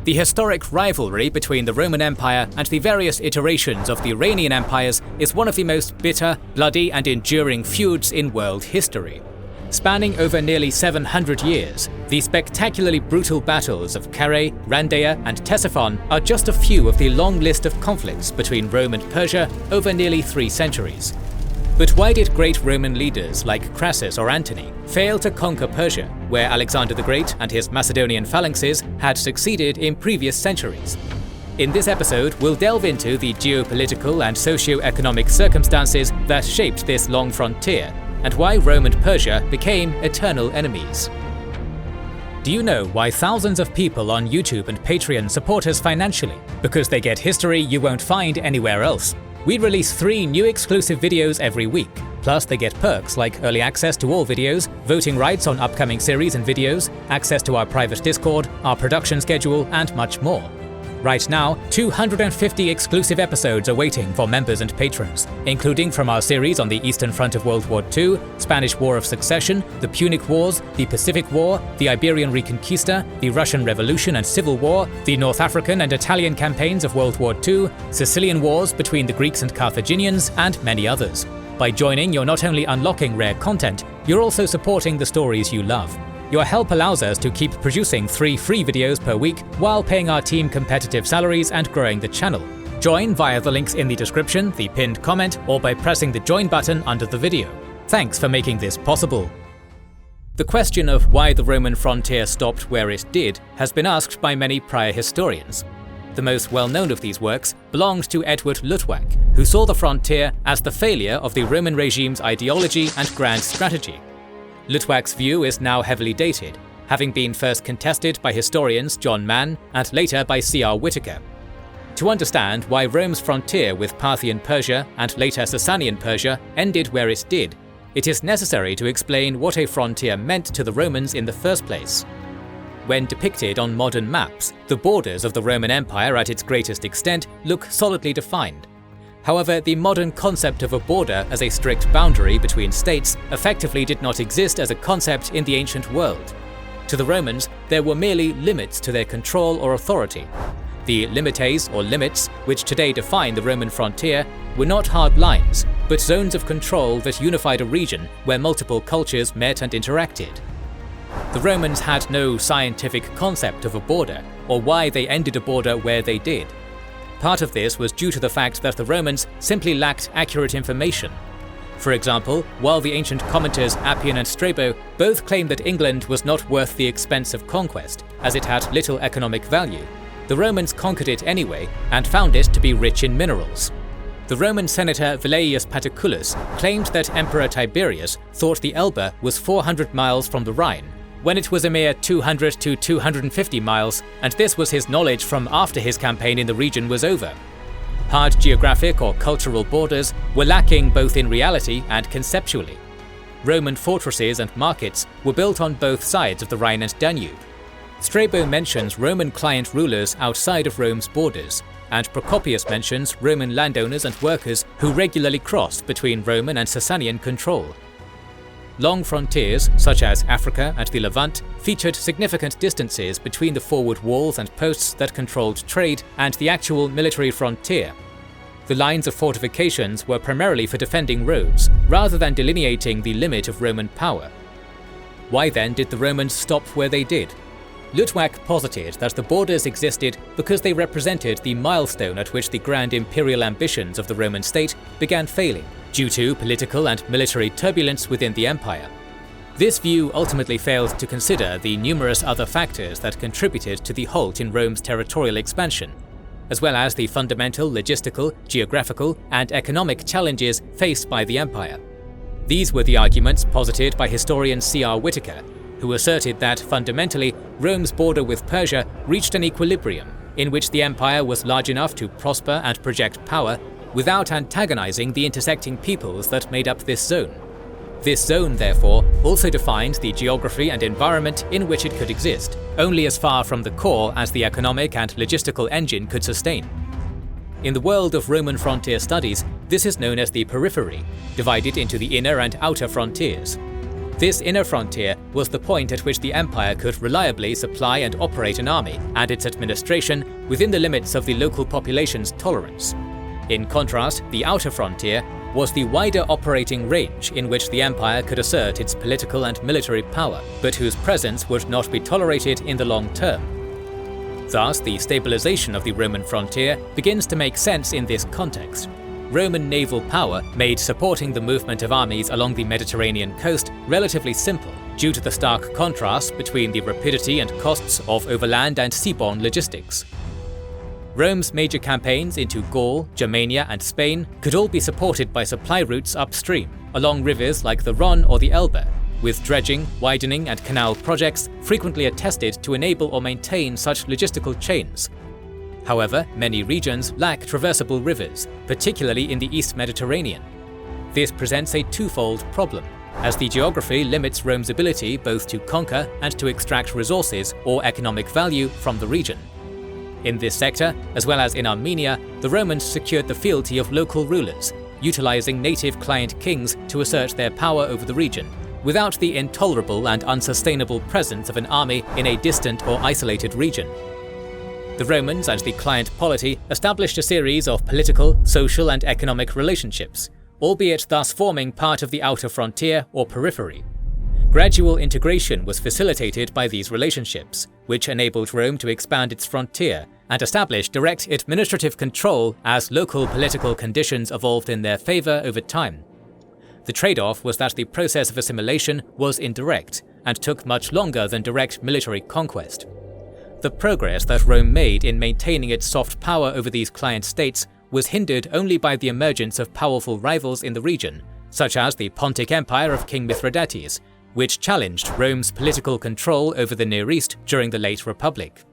The historic rivalry between the Roman Empire and the various iterations of the Iranian empires is one of the most bitter, bloody, and enduring feuds in world history. Spanning over nearly 700 years, the spectacularly brutal battles of Carrhae, Randeia, and Ctesiphon are just a few of the long list of conflicts between Rome and Persia over nearly 3 centuries. But why did great Roman leaders like Crassus or Antony fail to conquer Persia, where Alexander the Great and his Macedonian phalanxes had succeeded in previous centuries? In this episode, we'll delve into the geopolitical and socio-economic circumstances that shaped this long frontier, and why Rome and Persia became eternal enemies. Do you know why thousands of people on YouTube and Patreon support us financially? Because they get history you won't find anywhere else. We release 3 new exclusive videos every week. Plus, they get perks like early access to all videos, voting rights on upcoming series and videos, access to our private Discord, our production schedule, and much more. Right now, 250 exclusive episodes are waiting for members and patrons, including from our series on the Eastern Front of World War II, Spanish War of Succession, the Punic Wars, the Pacific War, the Iberian Reconquista, the Russian Revolution and Civil War, the North African and Italian campaigns of World War II, Sicilian Wars between the Greeks and Carthaginians, and many others. By joining, you're not only unlocking rare content, you're also supporting the stories you love. Your help allows us to keep producing 3 free videos per week while paying our team competitive salaries and growing the channel. Join via the links in the description, the pinned comment, or by pressing the join button under the video. Thanks for making this possible. The question of why the Roman frontier stopped where it did has been asked by many prior historians. The most well-known of these works belongs to Edward Luttwak, who saw the frontier as the failure of the Roman regime's ideology and grand strategy. Luttwak's view is now heavily dated, having been first contested by historians John Mann and later by C.R. Whitaker. To understand why Rome's frontier with Parthian Persia and later Sasanian Persia ended where it did, it is necessary to explain what a frontier meant to the Romans in the first place. When depicted on modern maps, the borders of the Roman Empire at its greatest extent look solidly defined. However, the modern concept of a border as a strict boundary between states effectively did not exist as a concept in the ancient world. To the Romans, there were merely limits to their control or authority. The limites or limits, which today define the Roman frontier, were not hard lines, but zones of control that unified a region where multiple cultures met and interacted. The Romans had no scientific concept of a border, or why they ended a border where they did. Part of this was due to the fact that the Romans simply lacked accurate information. For example, while the ancient commenters Appian and Strabo both claimed that England was not worth the expense of conquest, as it had little economic value, the Romans conquered it anyway and found it to be rich in minerals. The Roman senator Velleius Paterculus claimed that Emperor Tiberius thought the Elbe was 400 miles from the Rhine, when it was a mere 200 to 250 miles, and this was his knowledge from after his campaign in the region was over. Hard geographic or cultural borders were lacking both in reality and conceptually. Roman fortresses and markets were built on both sides of the Rhine and Danube. Strabo mentions Roman client rulers outside of Rome's borders, and Procopius mentions Roman landowners and workers who regularly crossed between Roman and Sasanian control. Long frontiers, such as Africa and the Levant, featured significant distances between the forward walls and posts that controlled trade and the actual military frontier. The lines of fortifications were primarily for defending roads, rather than delineating the limit of Roman power. Why then did the Romans stop where they did? Luttwak posited that the borders existed because they represented the milestone at which the grand imperial ambitions of the Roman state began failing, due to political and military turbulence within the empire. This view ultimately failed to consider the numerous other factors that contributed to the halt in Rome's territorial expansion, as well as the fundamental logistical, geographical, and economic challenges faced by the empire. These were the arguments posited by historian C.R. Whitaker, who asserted that fundamentally Rome's border with Persia reached an equilibrium in which the empire was large enough to prosper and project power without antagonizing the intersecting peoples that made up this zone. This zone, therefore, also defined the geography and environment in which it could exist, only as far from the core as the economic and logistical engine could sustain. In the world of Roman frontier studies, this is known as the Periphery, divided into the inner and outer frontiers. This inner frontier was the point at which the empire could reliably supply and operate an army and its administration within the limits of the local population's tolerance. In contrast, the outer frontier was the wider operating range in which the empire could assert its political and military power, but whose presence would not be tolerated in the long term. Thus, the stabilization of the Roman frontier begins to make sense in this context. Roman naval power made supporting the movement of armies along the Mediterranean coast relatively simple, due to the stark contrast between the rapidity and costs of overland and seaborne logistics. Rome's major campaigns into Gaul, Germania, and Spain could all be supported by supply routes upstream, along rivers like the Rhone or the Elbe, with dredging, widening, and canal projects frequently attested to enable or maintain such logistical chains. However, many regions lack traversable rivers, particularly in the East Mediterranean. This presents a twofold problem, as the geography limits Rome's ability both to conquer and to extract resources or economic value from the region. In this sector, as well as in Armenia, the Romans secured the fealty of local rulers, utilizing native client kings to assert their power over the region, without the intolerable and unsustainable presence of an army in a distant or isolated region. The Romans and the client polity established a series of political, social, and economic relationships, albeit thus forming part of the outer frontier or periphery. Gradual integration was facilitated by these relationships, which enabled Rome to expand its frontier and establish direct administrative control as local political conditions evolved in their favor over time. The trade-off was that the process of assimilation was indirect and took much longer than direct military conquest. The progress that Rome made in maintaining its soft power over these client states was hindered only by the emergence of powerful rivals in the region, such as the Pontic Empire of King Mithridates, which challenged Rome's political control over the Near East during the late Republic.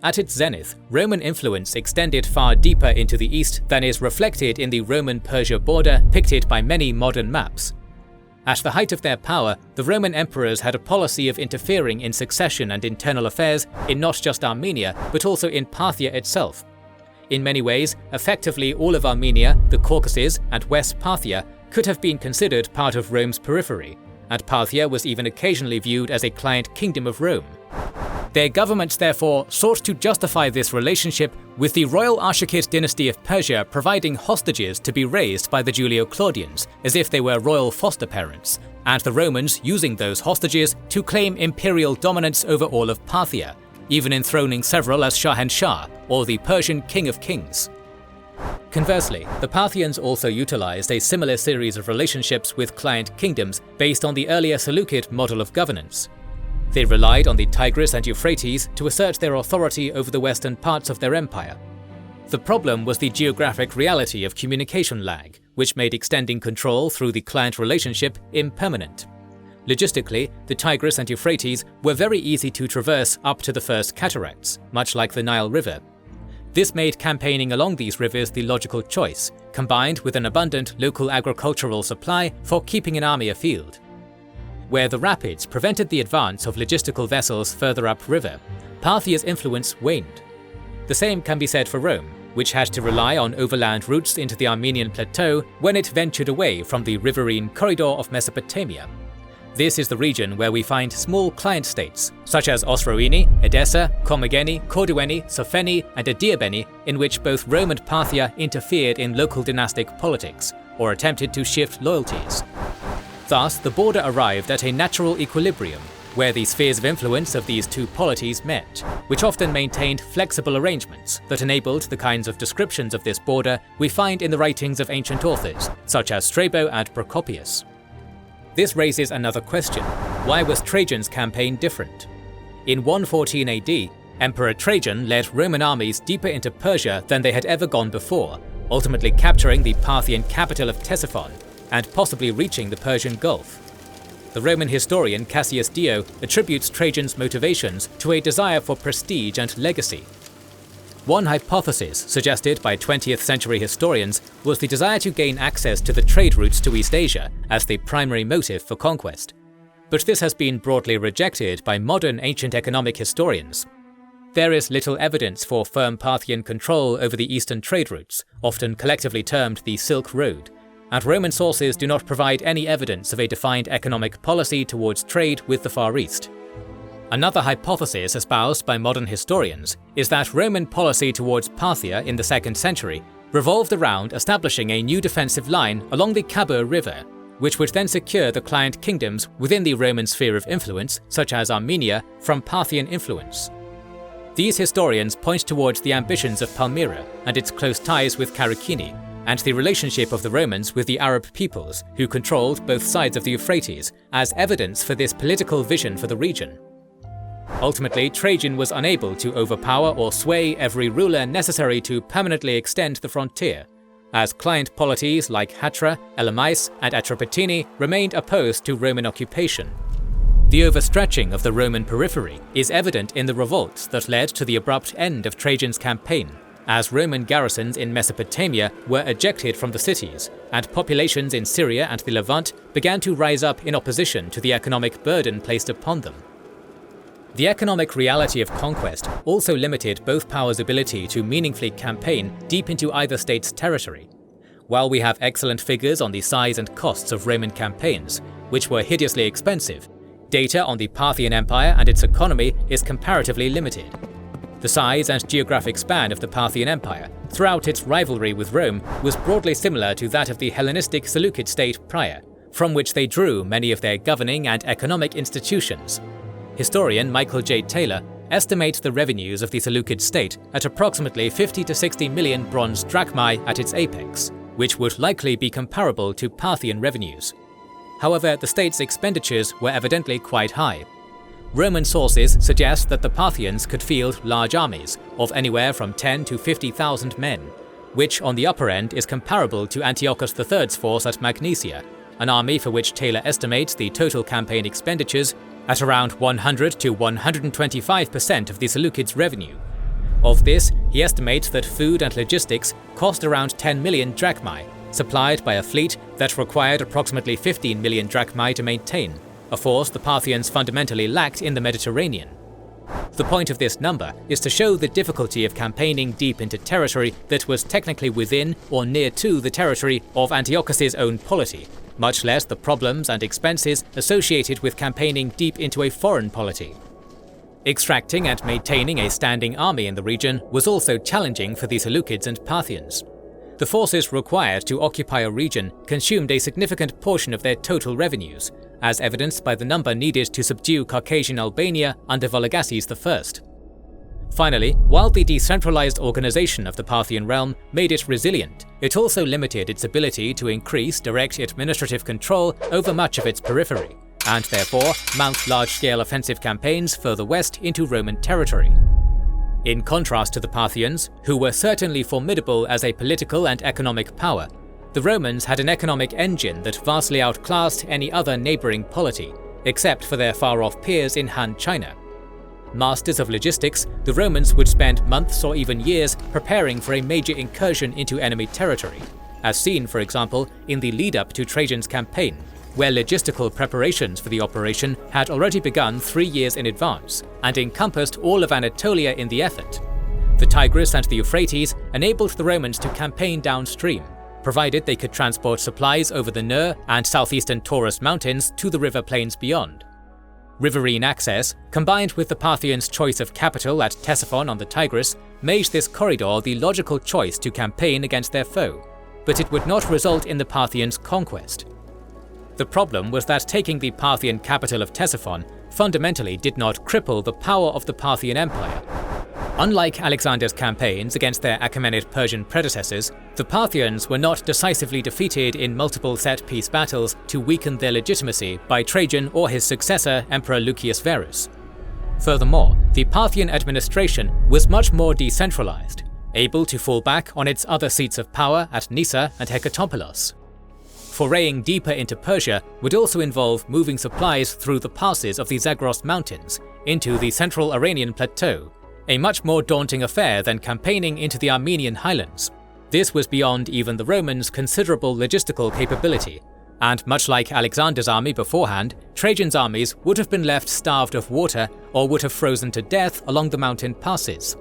At its zenith, Roman influence extended far deeper into the east than is reflected in the Roman-Persia border depicted by many modern maps. At the height of their power, the Roman emperors had a policy of interfering in succession and internal affairs in not just Armenia, but also in Parthia itself. In many ways, effectively all of Armenia, the Caucasus, and West Parthia could have been considered part of Rome's periphery, and Parthia was even occasionally viewed as a client kingdom of Rome. Their governments therefore sought to justify this relationship with the royal Arshakid dynasty of Persia providing hostages to be raised by the Julio-Claudians as if they were royal foster parents, and the Romans using those hostages to claim imperial dominance over all of Parthia, even enthroning several as Shahanshah, or the Persian King of Kings. Conversely, the Parthians also utilized a similar series of relationships with client kingdoms based on the earlier Seleucid model of governance. They relied on the Tigris and Euphrates to assert their authority over the western parts of their empire. The problem was the geographic reality of communication lag, which made extending control through the client relationship impermanent. Logistically, the Tigris and Euphrates were very easy to traverse up to the first cataracts, much like the Nile River. This made campaigning along these rivers the logical choice, combined with an abundant local agricultural supply for keeping an army afield. Where the rapids prevented the advance of logistical vessels further upriver, Parthia's influence waned. The same can be said for Rome, which had to rely on overland routes into the Armenian plateau when it ventured away from the riverine corridor of Mesopotamia. This is the region where we find small client states, such as Osroene, Edessa, Commagene, Corduene, Sophene, and Adiabene, in which both Rome and Parthia interfered in local dynastic politics, or attempted to shift loyalties. Thus, the border arrived at a natural equilibrium, where the spheres of influence of these two polities met, which often maintained flexible arrangements that enabled the kinds of descriptions of this border we find in the writings of ancient authors, such as Strabo and Procopius. This raises another question: why was Trajan's campaign different? In 114 AD, Emperor Trajan led Roman armies deeper into Persia than they had ever gone before, ultimately capturing the Parthian capital of Ctesiphon, and possibly reaching the Persian Gulf. The Roman historian Cassius Dio attributes Trajan's motivations to a desire for prestige and legacy. One hypothesis suggested by 20th century historians was the desire to gain access to the trade routes to East Asia as the primary motive for conquest. But this has been broadly rejected by modern ancient economic historians. There is little evidence for firm Parthian control over the eastern trade routes, often collectively termed the Silk Road, and Roman sources do not provide any evidence of a defined economic policy towards trade with the Far East. Another hypothesis espoused by modern historians is that Roman policy towards Parthia in the 2nd century revolved around establishing a new defensive line along the Khabur River, which would then secure the client kingdoms within the Roman sphere of influence, such as Armenia, from Parthian influence. These historians point towards the ambitions of Palmyra and its close ties with Carrhae, and the relationship of the Romans with the Arab peoples, who controlled both sides of the Euphrates, as evidence for this political vision for the region. Ultimately, Trajan was unable to overpower or sway every ruler necessary to permanently extend the frontier, as client polities like Hatra, Elymais, and Atropatene remained opposed to Roman occupation. The overstretching of the Roman periphery is evident in the revolts that led to the abrupt end of Trajan's campaign, as Roman garrisons in Mesopotamia were ejected from the cities, and populations in Syria and the Levant began to rise up in opposition to the economic burden placed upon them. The economic reality of conquest also limited both powers' ability to meaningfully campaign deep into either state's territory. While we have excellent figures on the size and costs of Roman campaigns, which were hideously expensive, data on the Parthian Empire and its economy is comparatively limited. The size and geographic span of the Parthian Empire, throughout its rivalry with Rome, was broadly similar to that of the Hellenistic Seleucid state prior, from which they drew many of their governing and economic institutions. Historian Michael J. Taylor estimates the revenues of the Seleucid state at approximately 50 to 60 million bronze drachmae at its apex, which would likely be comparable to Parthian revenues. However, the state's expenditures were evidently quite high. Roman sources suggest that the Parthians could field large armies of anywhere from 10 to 50,000 men, which on the upper end is comparable to Antiochus III's force at Magnesia, an army for which Taylor estimates the total campaign expenditures at around 100 to 125% of the Seleucids' revenue. Of this, he estimates that food and logistics cost around 10 million drachmae, supplied by a fleet that required approximately 15 million drachmae to maintain, a force the Parthians fundamentally lacked in the Mediterranean. The point of this number is to show the difficulty of campaigning deep into territory that was technically within or near to the territory of Antiochus's own polity, much less the problems and expenses associated with campaigning deep into a foreign polity. Extracting and maintaining a standing army in the region was also challenging for the Seleucids and Parthians. The forces required to occupy a region consumed a significant portion of their total revenues, as evidenced by the number needed to subdue Caucasian Albania under Vologases I. Finally, while the decentralized organization of the Parthian realm made it resilient, it also limited its ability to increase direct administrative control over much of its periphery, and therefore mount large-scale offensive campaigns further west into Roman territory. In contrast to the Parthians, who were certainly formidable as a political and economic power, the Romans had an economic engine that vastly outclassed any other neighboring polity, except for their far-off peers in Han China. Masters of logistics, the Romans would spend months or even years preparing for a major incursion into enemy territory, as seen, for example, in the lead-up to Trajan's campaign, where logistical preparations for the operation had already begun 3 years in advance and encompassed all of Anatolia in the effort. The Tigris and the Euphrates enabled the Romans to campaign downstream, provided they could transport supplies over the Ner and southeastern Taurus mountains to the river plains beyond. Riverine access, combined with the Parthians' choice of capital at Ctesiphon on the Tigris, made this corridor the logical choice to campaign against their foe, but it would not result in the Parthians' conquest. The problem was that taking the Parthian capital of Ctesiphon fundamentally did not cripple the power of the Parthian Empire. Unlike Alexander's campaigns against their Achaemenid Persian predecessors, the Parthians were not decisively defeated in multiple set-piece battles to weaken their legitimacy by Trajan or his successor, Emperor Lucius Verus. Furthermore, the Parthian administration was much more decentralized, able to fall back on its other seats of power at Nisa and Hecatompylos. Foraying deeper into Persia would also involve moving supplies through the passes of the Zagros Mountains into the central Iranian plateau, a much more daunting affair than campaigning into the Armenian highlands. This was beyond even the Romans' considerable logistical capability, and much like Alexander's army beforehand, Trajan's armies would have been left starved of water or would have frozen to death along the mountain passes.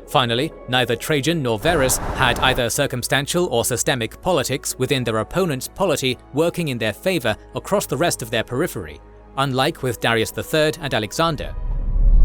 Finally, neither Trajan nor Verus had either circumstantial or systemic politics within their opponent's polity working in their favour across the rest of their periphery, unlike with Darius III and Alexander.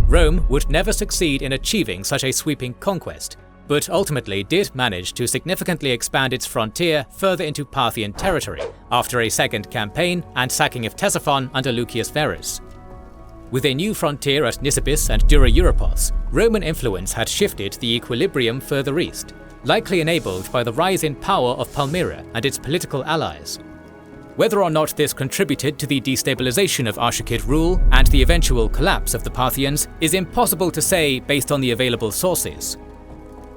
Rome would never succeed in achieving such a sweeping conquest, but ultimately did manage to significantly expand its frontier further into Parthian territory after a second campaign and sacking of Ctesiphon under Lucius Verus. With a new frontier at Nisibis and Dura Europos, Roman influence had shifted the equilibrium further east, likely enabled by the rise in power of Palmyra and its political allies. Whether or not this contributed to the destabilization of Arshakid rule and the eventual collapse of the Parthians is impossible to say based on the available sources.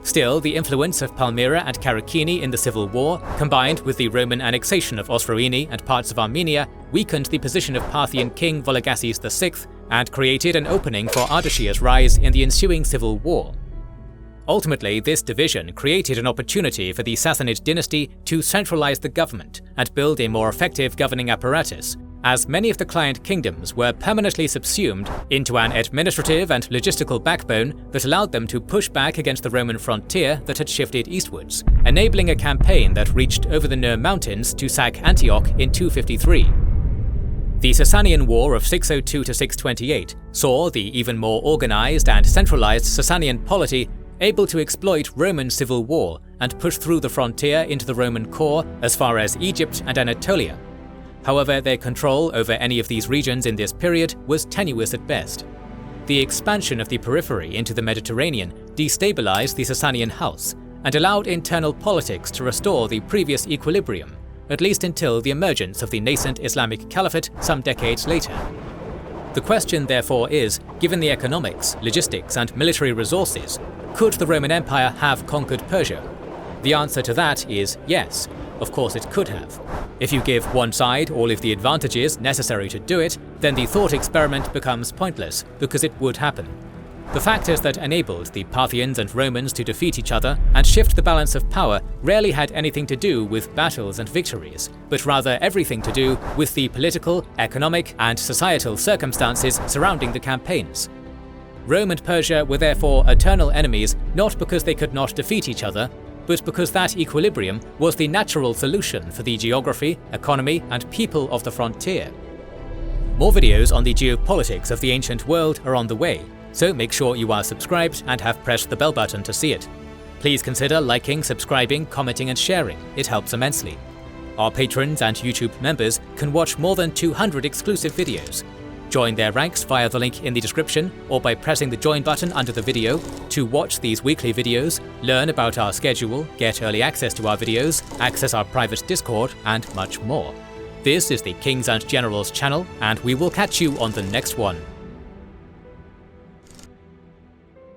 Still, the influence of Palmyra and Carrhae in the civil war, combined with the Roman annexation of Osroene and parts of Armenia, weakened the position of Parthian king Vologases VI and created an opening for Ardashia's rise in the ensuing civil war. Ultimately, this division created an opportunity for the Sassanid dynasty to centralize the government and build a more effective governing apparatus, as many of the client kingdoms were permanently subsumed into an administrative and logistical backbone that allowed them to push back against the Roman frontier that had shifted eastwards, enabling a campaign that reached over the Nur Mountains to sack Antioch in 253. The Sasanian War of 602 to 628 saw the even more organized and centralized Sasanian polity able to exploit Roman civil war and push through the frontier into the Roman core as far as Egypt and Anatolia. However, their control over any of these regions in this period was tenuous at best. The expansion of the periphery into the Mediterranean destabilized the Sasanian house and allowed internal politics to restore the previous equilibrium, at least until the emergence of the nascent Islamic Caliphate some decades later. The question, therefore, is, given the economics, logistics, and military resources, could the Roman Empire have conquered Persia? The answer to that is yes. Of course it could have. If you give one side all of the advantages necessary to do it, then the thought experiment becomes pointless, because it would happen. The factors that enabled the Parthians and Romans to defeat each other and shift the balance of power rarely had anything to do with battles and victories, but rather everything to do with the political, economic, and societal circumstances surrounding the campaigns. Rome and Persia were therefore eternal enemies not because they could not defeat each other, but because that equilibrium was the natural solution for the geography, economy, and people of the frontier. More videos on the geopolitics of the ancient world are on the way, so make sure you are subscribed and have pressed the bell button to see it. Please consider liking, subscribing, commenting, and sharing. It helps immensely. Our patrons and YouTube members can watch more than 200 exclusive videos. Join their ranks via the link in the description or by pressing the join button under the video to watch these weekly videos, learn about our schedule, get early access to our videos, access our private Discord, and much more. This is the Kings and Generals channel, and we will catch you on the next one.